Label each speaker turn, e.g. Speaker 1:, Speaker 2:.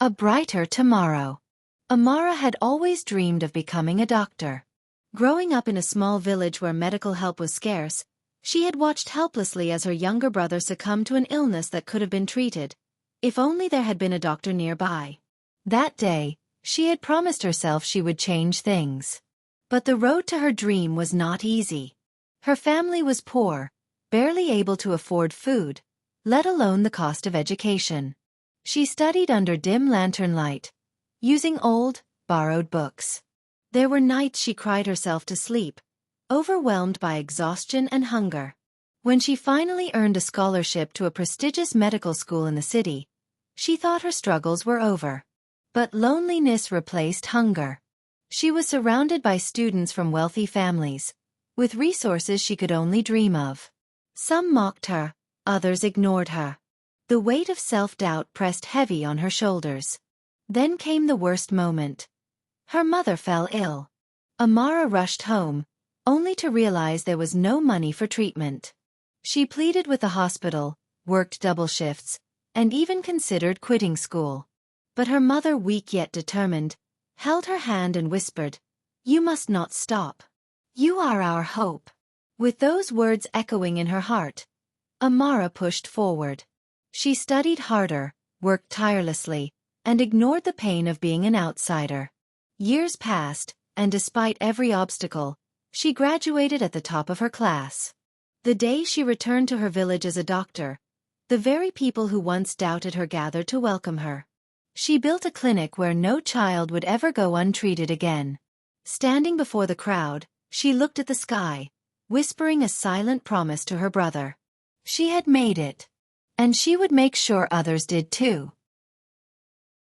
Speaker 1: A brighter tomorrow. Amara had always dreamed of becoming a doctor. Growing up in a small village where medical help was scarce, she had watched helplessly as her younger brother succumbed to an illness that could have been treated, if only there had been a doctor nearby. That day, she had promised herself she would change things. But the road to her dream was not easy. Her family was poor, barely able to afford food, let alone the cost of education. She studied under dim lantern light, using old, borrowed books. There were nights she cried herself to sleep, overwhelmed by exhaustion and hunger. When she finally earned a scholarship to a prestigious medical school in the city, she thought her struggles were over. But loneliness replaced hunger. She was surrounded by students from wealthy families, with resources she could only dream of. Some mocked her, others ignored her. The weight of self-doubt pressed heavy on her shoulders. Then came the worst moment. Her mother fell ill. Amara rushed home, only to realize there was no money for treatment. She pleaded with the hospital, worked double shifts, and even considered quitting school. But her mother, weak yet determined, held her hand and whispered, "You must not stop. You are our hope." With those words echoing in her heart, Amara pushed forward. She studied harder, worked tirelessly, and ignored the pain of being an outsider. Years passed, and despite every obstacle, she graduated at the top of her class. The day she returned to her village as a doctor, the very people who once doubted her gathered to welcome her. She built a clinic where no child would ever go untreated again. Standing before the crowd, she looked at the sky, whispering a silent promise to her brother. She had made it. And she would make sure others did too.